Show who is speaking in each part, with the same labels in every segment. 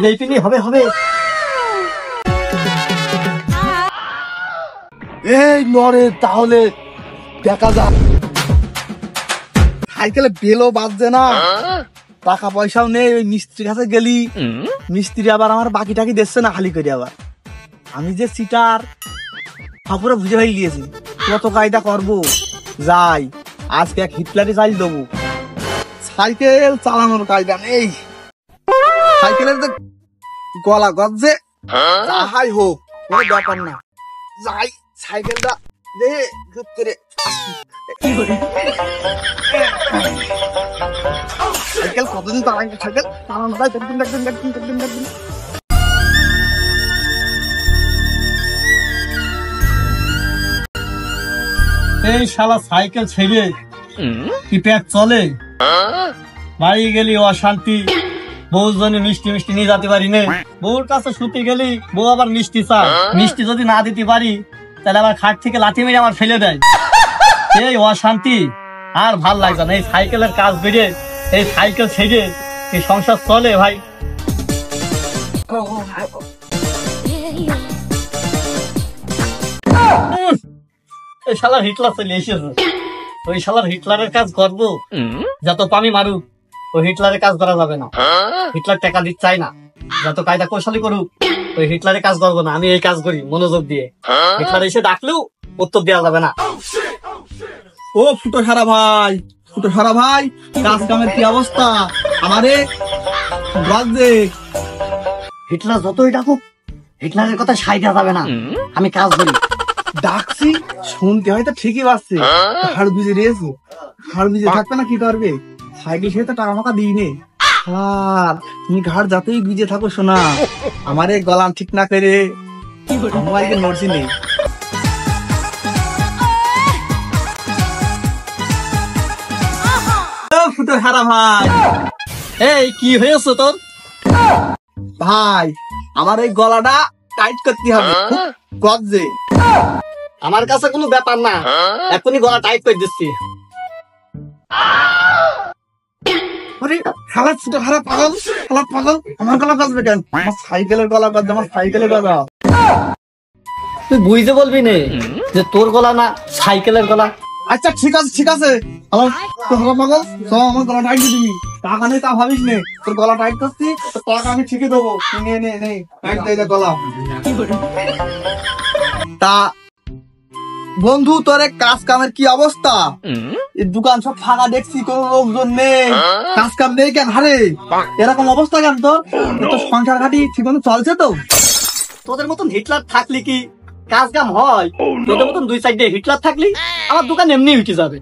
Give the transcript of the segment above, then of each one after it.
Speaker 1: এই পিনি হবে হবে।
Speaker 2: এই নরে তাহলে দেখা যাক। সাইকেলে বেলও বাজছে না, টাকা পয়সাও নেই। ওই মিস্ত্রির কাছে গেলি, মিস্ত্রি আবার আমার বাকি টাকি দিচ্ছে না খালি করে। আবার আমি যে সিটার পুরো বুঝে ফেলে দিয়েছি। কত কায়দা করবো, যাই আজকে এক হিটলারে চাল দেবো। সাইকেল চালানোর কায়দা নেই, সাইকেলের যে গলা গজছে যাহাই হোক কোনো ব্যাপার না। যাই সাইকেলটা দে করে সাইকেল কতদিন চালাই, সাইকেল চালানো যায় একদিন।
Speaker 1: এই শালা সাইকেল ছেড়ে কি পেট চলে? বাড়ি গেলি অশান্তি, বউর জন্য মিষ্টি মিষ্টি নিয়ে যেতে পারি না। বউর কাছে শুতে গেলি বউ আবার মিষ্টি চায়, মিষ্টি যদি না দিতে পারি তাহলে আবার খাট থেকে লাথি মেরে আমার ফেলে দেয়। এই অশান্তি আর ভাল লাগছে না। এই সাইকেলের কাজ বেড়ে, এই সাইকেল ছেড়ে এই সংসার চলে ভাই। এই শালার হিটলার চলে এসেছে। ওই শালার হিটলারের কাজ করবো, যত পামি মারুক ওই হিটলারের কাজ করা যাবে না। হিটলার টাকা দিতে চাই না, যত কায়দা কৌশলী করুক ওই হিটলারের কাজ করবো না। আমি এই কাজ করি মনোযোগ দিয়ে। হিটলার এসে ডাকলেও উত্তর দেওয়া যাবে না।
Speaker 2: ও ফুটো সারা ভাই, ফুটো সারা ভাই, কাজ কামের কি অবস্থা? আমারে
Speaker 1: হিটলার যতই ডাকুক হিটলারের কথা সাই দেওয়া যাবে না। আমি কাজ করি।
Speaker 2: ডাকছি শুনতে হয়তো ঠিকই পাচ্ছে, হাড় ভিজে রয়েছে, হাড় ভিজে থাকবে না কি করবে? সাইকেল সে তো টাকা ফাঁকা দিই নে। আর তুমি ঘাড় যাতেই ভিজে থাকো শোনা, আমারে গলাম ঠিক না করে আমাকে নড়ছি নেই। ফুটো সারা ভাই,
Speaker 1: এই কি হয়েছে তোর?
Speaker 2: ভাই আমার এই গলাটা টাইট করতে হবে, গজে।
Speaker 1: আমার কাছে কোনো ব্যাপার না, এখনই গলা টাইট করে দিচ্ছি।
Speaker 2: আমার গলা গজবে কেন? আমার সাইকেলের গলা গজবে, আমার সাইকেলের গলা।
Speaker 1: তুই বুঝতে বলবি নে যে তোর গলা না সাইকেলের গলা।
Speaker 2: আচ্ছা ঠিক আছে ঠিক আছে, আমার পাগল সব আমার গলা টাইট দিয়ে দিবি। টাকা নেই তা ভাবিস নে, তোর গলা টাইট করছি, তোর টাকা আমি ঠিকই দেবো। নে নে নে টাইট দিয়ে গলা। তা বন্ধু তোর কাজ কামের কি অবস্থা? এই দোকান সব ফাঁকা দেখছি, কোন লোকজন নেই, কাজ কাম নেই কেন? হারে এরকম অবস্থা কেন তোর? তোর সংসার ঘাটি ঠিক মতো চলছে তো?
Speaker 1: তোদের মতন হিটলার থাকলে কি কাজ কাম হয়? তোদের মতন দুই সাইডে হিটলার থাকলি আমার দোকান এমনি উঠে যাবে।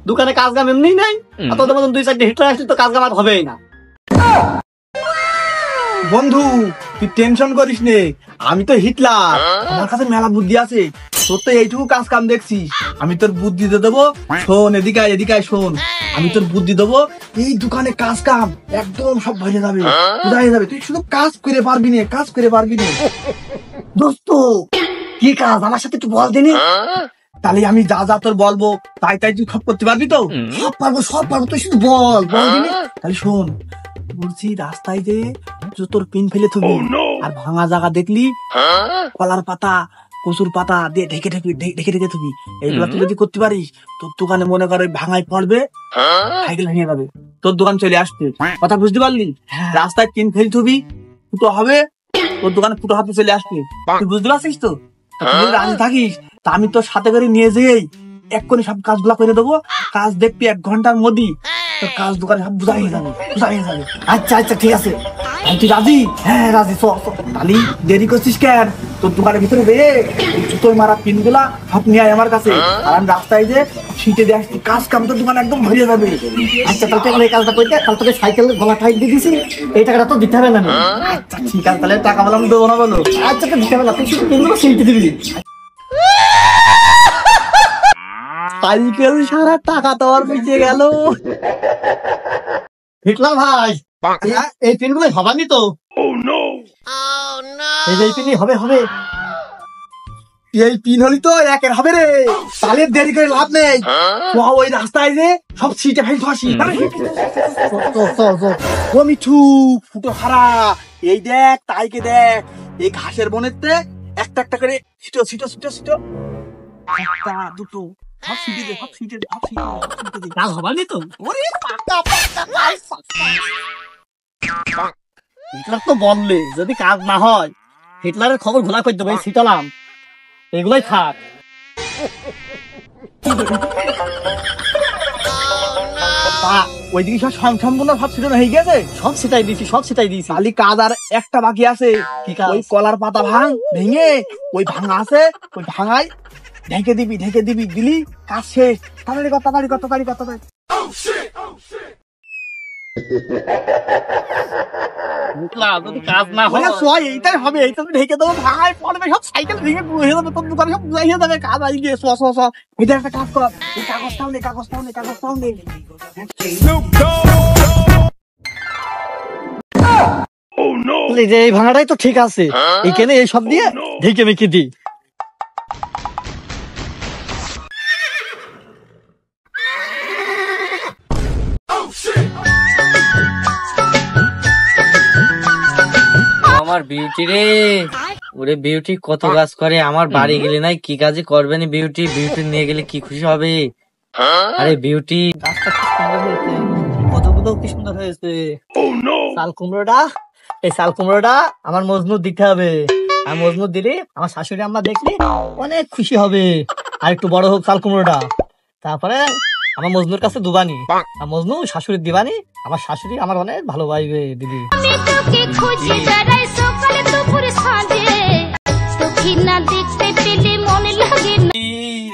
Speaker 1: দোকানে কাজ কাম এমনি নাই, আর তোদের মতন দুই সাইডে হিটলার আসলে তো কাজ কাম আর হবেই না।
Speaker 2: বন্ধু তুই টেনশন করিস নে, আমি তো হিটলার, আমার কাছে মেলা বুদ্ধি আছে। তোর তো এইটুকু কাজ কাম দেখছিস, আমি তোর বুদ্ধি দিয়ে দেবো। শোন এদিকে এদিকে শোন, আমি তোর বুদ্ধি দেবো। এই দোকানে কাজ কাম একদম সব ভরে যাবে, বুঝাই যাবে। তুই শুধু কাজ করে পারবি না, কাজ করে পারবি না।
Speaker 1: দোস্ত কি কাজ আমার সাথে একটু বল দিনি।
Speaker 2: তাহলে আমি যা যা তোর বলবো তাই তাই তুই সব করতে পারবি তো?
Speaker 1: সব পারবো সব পারবো, তুই শুধু বল বল দিনি।
Speaker 2: তাহলে শোন, বলছি রাস্তায় যে তোর পিন ফেলে থবি, আর ভাঙা জায়গা দেখলি কলার পাতা কচুর পাতা দিয়ে ঢেকে ঢেকে ঢেকে ঢেকে থবি। এইগুলা তুই যদি করতে পারিস, তোর দোকানে মনে করে ভাঙায় পড়বে, সাইকেল ভেঙে যাবে, তোর দোকান চলে আসবে। কথা বুঝতে পারলি? রাস্তায় পিন ফেলে থবি, ফুটো হবে, তোর দোকানে ফুটো হাতে চলে আসবে। তুই বুঝতে পারছিস তো? তুই রাজি থাকিস তা আমি তোর সাথে করে নিয়ে যেই এক্ষুনি সব কাজগুলা করে দেবো। কাজ দেখবি 1 ঘন্টার মধ্যে তোর কাজ দোকানে সব বুঝাই যাবে, বুঝাই যাবে।
Speaker 1: আচ্ছা আচ্ছা ঠিক আছে, তুই রাজি?
Speaker 2: হ্যাঁ রাজি। তাহলে দেরি করছিস কেন? তোর দোকানের ভিতরে রে জুতোয় মারা পিন গুলা সব নিয়ে আয় আমার কাছে, আর আমি রাস্তায় যে সিটে দিয়ে আসছি। কাজ কাম তোর দোকান একদম ভরিয়ে যাবে।
Speaker 1: আচ্ছা তাহলে এই কাজটা করতে, তাহলে তোকে সাইকেলের গলা টাইট দিয়ে দিছি, এই টাকাটা তো দিতে হবে না।
Speaker 2: আচ্ছা ঠিক আছে, তাহলে টাকা বললাম দেবো না বলো?
Speaker 1: আচ্ছা তো দিতে হবে না, তুই শুধু পিনগুলো সিলতে দিবি।
Speaker 2: সাইকেল সারা টাকা তো আর বেঁচে গেল।
Speaker 1: হিটলার ভাই এই পিনগুলো হবানি তো? এই যে পিনই হবে হবে।
Speaker 2: এই পিন হলি তো একের হবে রে, তাহলে দেরি করে লাভ নেই। ওই রাস্তায় যে সব সিটে ফেল ফাঁসি। ও মিঠু ফুটো হারা, এই দেখ তাইকে দেখ, এই ঘাসের বনেতে একটা একটা করে ছিটো ছিটো ছিটো ছিটো, একটা দুটো সব সিটে দে, সব সিটে দে, সব সিটে দে। কাজ হবানি তো? ওরে পাকা পাকা
Speaker 1: হিটলার তো বললে যদি কাজ না হয় হিটলারের খবর ঘোলা করে দেবো। এই শীতলাম এগুলোই থাক।
Speaker 2: ওইদিকে সব সম্পূর্ণ সব ছিটানো হয়ে গেছে,
Speaker 1: সব সেটাই দিয়েছি, সব সেটাই দিয়েছি।
Speaker 2: খালি কাজ আর একটা বাকি আছে।
Speaker 1: কি কাজ?
Speaker 2: ওই কলার পাতা ভেঙে ওই ভাঙা আছে, ওই ভাঙাই ঢেকে দিবি, ঢেকে দিবি, দিলি কাজ শেষ। তাড়াতাড়ি কর, তাড়াতাড়ি কর, তাড়াতাড়ি কর, তাড়াতাড়ি।
Speaker 1: যদি কাজ না হয়
Speaker 2: এইটাই হবে, এইটা ঢেকে দেবো, ভাঙাই পড়বে, সব সাইকেল ভেঙে হয়ে যাবে, তোর দোকানে সব হয়ে যাবে। কাজ আই গিয়ে ওইটা একটা কাজ কর, এই কাগজটাও নে, কাগজটাও নে, কাগজটাও নে।
Speaker 1: এই ভাঙাটাই তো ঠিক আছে, এখানে এই সব দিয়ে ঢেকে মেখে দিই।
Speaker 3: আমার বিউটি রে, ওরে বিউটি কত কাজ করে, আমার বাড়ি গেলে নাই কি কাজে করবে না বিউটি, বিউটি নিয়ে গেলে কি খুশি হবে। আরে বিউটি
Speaker 1: গাছটা কি সুন্দর হয়েছে, কতগুলো কি সুন্দর হয়েছে। চাল কুমড়োটা, এই চাল কুমড়োটা আমার মজনুর দিতে হবে। আর মজনুর দিলে আমার শাশুড়ি আমরা দেখলি অনেক খুশি হবে। আর একটু বড় হোক চাল কুমড়োটা, তারপরে আমার মজনুর কাছে দুবানি, আর মজনু শাশুড়ি দিবানি। আমার শাশুড়ি আমার অনেক ভালোবাসবে দিদি।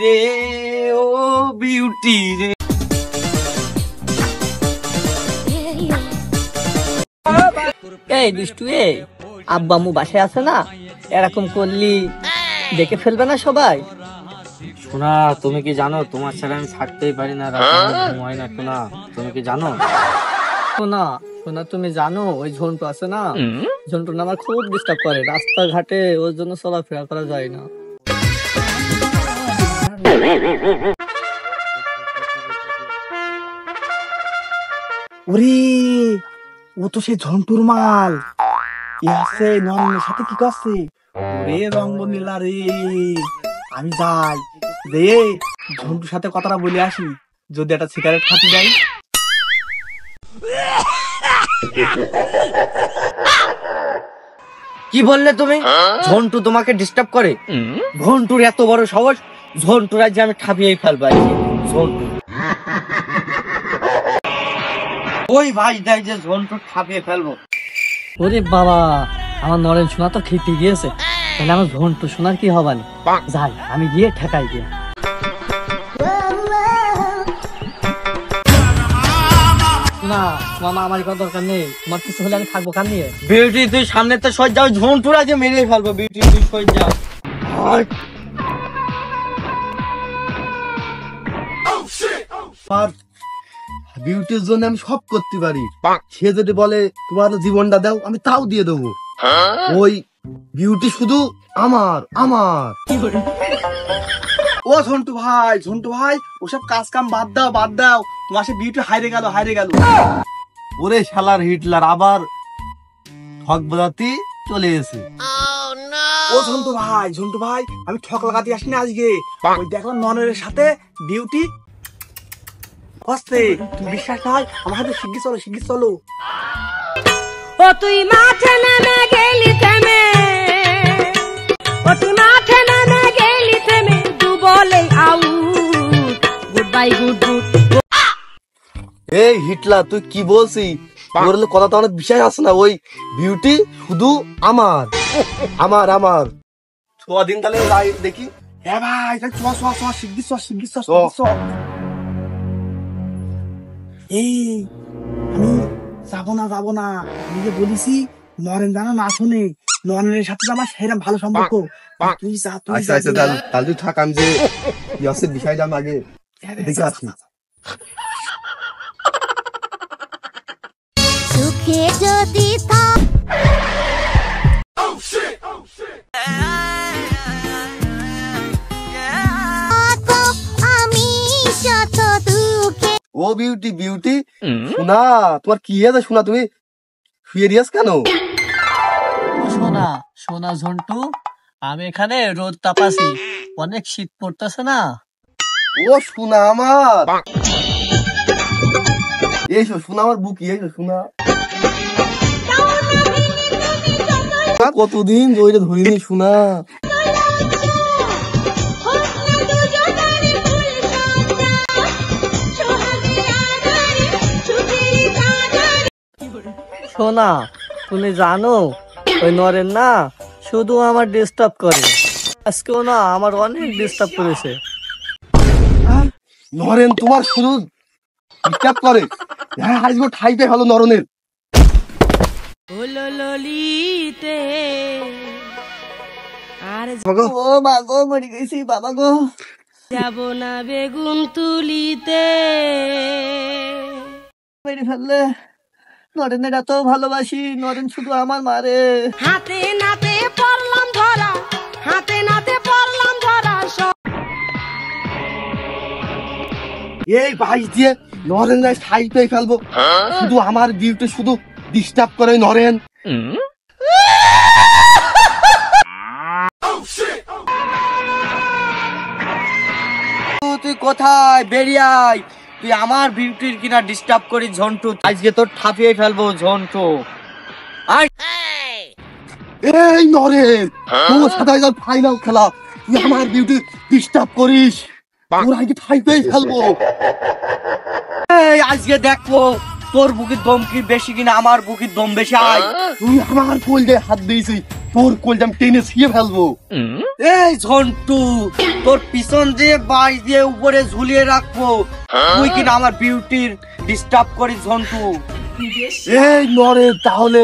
Speaker 3: রে ও বিউটি রে,
Speaker 1: এই দুষ্টু, এই আব্বা আম্মু বাসায় আছে না, এরকম করলি দেখে ফেলবে না সবাই?
Speaker 3: শোনা তুমি কি জানো তোমার ছাড়া আমি থাকতেই পারি না, রাতে ঘুম হয় না। শোনা তুমি কি জানো?
Speaker 1: শোনা শোনা তুমি জানো ওই ঝন্টু আছে না, ঝন্টু না আমার খুব ডিস্টার্ব করে রাস্তাঘাটে, ওর জন্য চলাফেরা করা যায় না।
Speaker 2: ওরে ও তো সেই ঝন্টুর মাল, আছে নরমের সাথে কি করছে? ওরে রঙ্গনীলা রে, আমি যাই রে ঝন্টুর সাথে কথাটা বলে আসি, যদি একটা সিগারেট খাতি দেয়।
Speaker 3: কি বললে তুমি? ঝন্টু তোমাকে ডিস্টার্ব করে? ঝন্টুর এত বড় সাহস, ঝন্টুর আজ আমি ঠাপিয়েই ফেলবো। ঝন্টু ওই ভাই দেখ যে ঝন্টু ঠাপিয়ে ফেলবো।
Speaker 1: ওরে বাবা, আমার নরেন সোনা তো খেতে গিয়েছে, তাহলে আমার ঝন্টু সোনার কি হবানি। যাই আমি গিয়ে ঠেকাই গিয়ে। না মামা, আমার কোনো দরকার নেই, তোমার কিছু হলে আমি থাকবো কান নিয়ে।
Speaker 3: বিউটি তুই সামনে তো সই যাও, ঝন্টুর আজ মেরে ফেলবো। বিউটি তুই সই যাও।
Speaker 4: বিউটির জন্য আমি সব করতে পারি, সে যদি বলে তোমার জীবনটা দাও আমি তাও দিয়ে দেবো। ওই বিউটি শুধু আমার আমার।
Speaker 2: ও ঝন্টু ভাই, ঝন্টু ভাই ওসব কাজ কাম বাদ দাও, বাদ দাও, তোমার সে বিউটি হাইরে গেল, হাইরে গেল।
Speaker 4: ওরে শালার হিটলার আবার ঠক বোঝাতে চলে এসে।
Speaker 2: ও ঝন্টু ভাই, ঝন্টু ভাই আমি ঠক লাগাতে আসিনি আজকে, ওই দেখলাম ননের সাথে বিউটি আসছে, তুমি বিশ্বাস না হয় আমার হাতে শিগগির চলো, শিগগির চলো।
Speaker 5: ও তুই মাঠে নেমে গেলি থেমে, ও তুই মাঠে নেমে গেলি থেমে, দু বলে out, good bye good good.
Speaker 4: এই হিটলার তুই কি বলছিস? তোর কথা তো অনেক বিশ্বাস আছে না। ওই বিউটি শুধু আমার আমার আমার। দিন তাহলে যাই দেখি।
Speaker 2: হ্যাঁ ভাই, চ চ চ, শিগগির চ, শিগগির চ,
Speaker 4: চ।
Speaker 2: শিগগির চ। এই আমি যাবো না, যাবো না, আমি যে বলেছি নরেন জানা না শুনে, নরেনের সাথে আমার সেরকম ভালো সম্পর্ক, তুই যা, তুই
Speaker 4: আচ্ছা আচ্ছা, তাহলে তুই থাক, আমি যে কি আছে বিষয়টা আমি আগে দেখে আসি।
Speaker 5: সুখে যদি
Speaker 4: বিউটি বিউটি শোনা, তোমার কি আছে শোনা, তুমি শুয়ে দিয়াস কেন?
Speaker 1: শোনা শোনা ঝন্টু, আমি এখানে রোদ তাপাসি, অনেক শীত পড়তেছে না।
Speaker 4: ও শোনা আমার, এসো শোনা আমার বুকি, এসো শোনা। কতদিন ধরে ধরিনি শোনা।
Speaker 1: শোনা তুমি জানো ওই নরেন না শুধু আমার ডিস্টার্ব করে, আজকেও না আমার অনেক ডিস্টার্ব করেছে।
Speaker 4: নরেন তোমার শুধু ডিস্টার্ব করে? হ্যাঁ আজকে ঠাইতে ভালো নরনের।
Speaker 5: হলো ললিতে আর
Speaker 1: ও মা গো, মরে গেছি বাবা গো।
Speaker 5: যাব না বেগুন তুলিতে।
Speaker 1: মেরে ফেললে, নরেনের এত ভালোবাসি, নরেন শুধু আমার মারে।
Speaker 5: হাতে নাতে পড়লাম ধরা, হাতে নাতে পড়লাম ধরা।
Speaker 4: এই ভাই দিয়ে নরেন রায় ঠাইতে ফেলবো, শুধু আমার বিউটি শুধু ডিস্টার্ব করে নরেন।
Speaker 3: তুই কোথায়? বেরিয়ে আয়, তুই আমার বিউটির কিনা ডিস্টার্ব করিস ঝন্টু, আজকে তোর ঠাপিয়ে ফেলবো ঝন্টু।
Speaker 4: এই নরেন, তোর সাথে ফাইনাল খেলা, তুই আমার বিউটি ডিস্টার্ব করিস, তোর আজকে ঠাইতে ফেলবো।
Speaker 3: এই আজকে দেখবো তোর বুকের দম কি বেশি কিনা আমার বুকের দম বেশি। আয়,
Speaker 4: তুই আমার কোলটায় হাত দিয়েছিস, তোর কোলটা আমি টেনে ছিঁড়ে ফেলবো।
Speaker 3: এই ঝন্টু, তোর পিছন দিয়ে বাঁশ দিয়ে উপরে ঝুলিয়ে রাখবো, তুই কিনা আমার বিউটির ডিস্টার্ব করিস ঝন্টু।
Speaker 4: এই নরেন তাহলে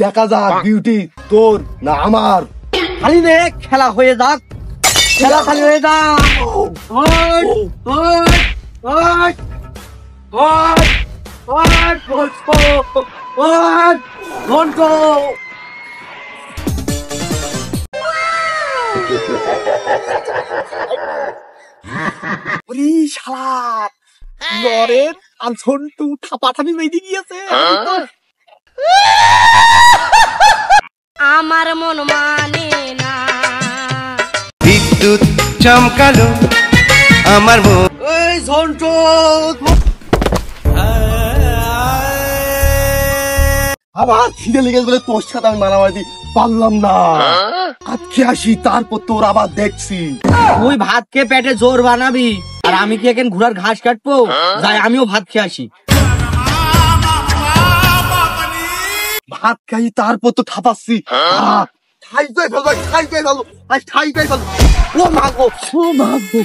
Speaker 4: দেখা যাক বিউটি তোর না আমার।
Speaker 3: খালি রে খেলা হয়ে যাক, খেলা খালি হয়ে যাক। ওই, ওই, ওই, ওই, ওই, ঝন্টু, ওই, ঝন্টু।
Speaker 2: ওরে শালা নরেন আর ঝন্টু থাপাথাপি মেয়েদি গিয়েছে।
Speaker 5: আমার মন মানে না।
Speaker 6: বিদ্যুৎ চমকালো আমার মন।
Speaker 3: এই ঝন্টু,
Speaker 4: আবার খিদে লেগে বলে তোর সাথে আমি মারামারি পারলাম না, আজকে আসি তারপর তোর আবার দেখছি।
Speaker 3: তুই ভাত খেয়ে পেটে জোর বানাবি, আর আমি কি এখন ঘোড়ার ঘাস কাটবো? যাই আমিও ভাত খেয়ে আসি।
Speaker 4: ভাত খাই তারপর তো ঠাপাচ্ছি। ঠাইতে ফেলবো, ঠাইতে ফেলবো, আজ ঠাইতে ফেলবো। ও মাগো, ও মাগো,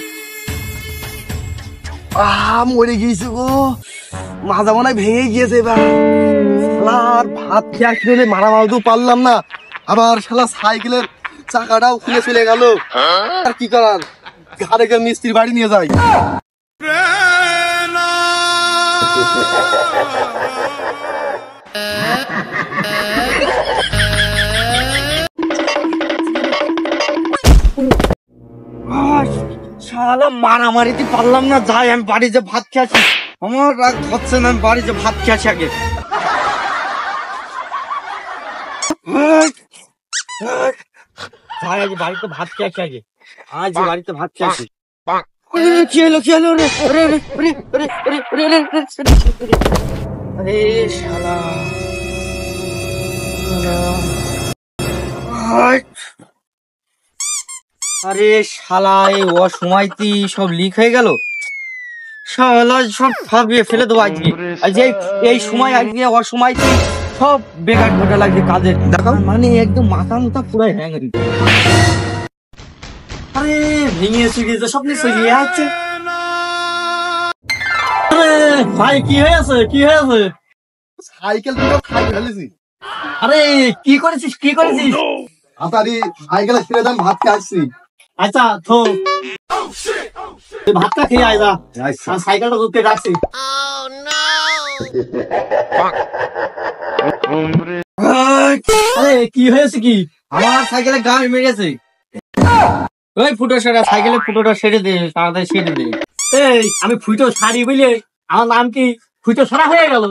Speaker 4: মরে গিয়েছে গো, মাজা মনে হয় ভেঙে গিয়েছে। এবার শালার ভাত খেয়ে আসলে মারামারিও পারলাম না, আবার শালা সাইকেলের চাকাটাও খুলে চলে গেল। আর কি করার, ঘাড়ে গিয়ে মিস্ত্রির বাড়ি নিয়ে যাই।
Speaker 3: শালা মারামারিতে পারলাম না, যাই আমি বাড়ি যে ভাত খেয়ে আসি। আমার রাগ হচ্ছে না, আমি বাড়ি যে ভাত খেয়ে আসি আগে। যাই আজ বাড়িতে ভাত খেয়ে আসি আগে, আজ বাড়িতে ভাত খেয়ে আসি। কি হলো কি হলো রে? আরে শালা, আরে শালা, এই অসময়তি সব লিক হয়ে গেল। শালা সব ফাঁপিয়ে ফেলে দেবো আজকে। আজকে এই সময় আজকে অসময়তি সব বেকার ঘটা লাগছে কাজের, মানে একদম মাথা মুথা পুরো হ্যাং। আরে ভেঙে চুরিয়ে সব নিয়ে চলিয়ে যাচ্ছে।
Speaker 1: আরে ভাই কি হয়েছে, কি হয়েছে?
Speaker 4: সাইকেল দুটো খাই ফেলেছি।
Speaker 1: আরে কি করেছিস, কি করেছিস?
Speaker 4: আতারি সাইকেলে ছেড়ে দাম, ভাত খেয়ে আসছি।
Speaker 1: আচ্ছা তো তুই ভাতটা খেয়ে আয় যা, আর সাইকেলটা দুধকে রাখছি। আরে কি হয়েছে কি?
Speaker 3: আমার সাইকেলে গাড়ি মেরেছে। ওই ফুটো সেরা সাইকেলে ফুটোটা সেরে দে, তাড়াতাড়ি সেরে দে।
Speaker 1: এই আমি ফুটো শাড়ি বলে আমার নাম কি ফুটো ছড়া হয়ে গেল?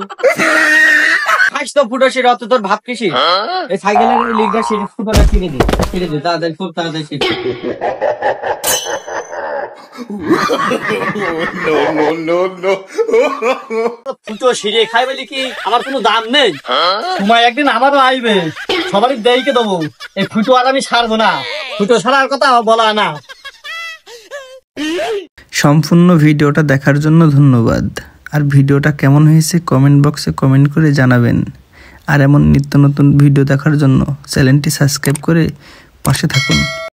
Speaker 3: খাস তো ফুটো সেটা অত তোর ভাব কিসি? এই সাইকেলের লিগটা সেটা ফুটোটা কিনে দে তাড়াতাড়ি, খুব তাড়াতাড়ি শিখে।
Speaker 1: ফুটো সিঁড়ে খাই বলি কি আমার কোনো দাম নেই? তোমায় একদিন আমারও আইবে, সবারই দেইকে দেবো। এই ফুটো আর আমি ছাড়বো না, ফুটো ছাড়ার কথা বলা না।
Speaker 7: সম্পূর্ণ ভিডিওটা দেখার জন্য ধন্যবাদ। আর ভিডিওটা কেমন হয়েছে কমেন্ট বক্সে কমেন্ট করে জানাবেন। আর এমন নিত্য নতুন ভিডিও দেখার জন্য চ্যানেলটি সাবস্ক্রাইব করে পাশে থাকুন।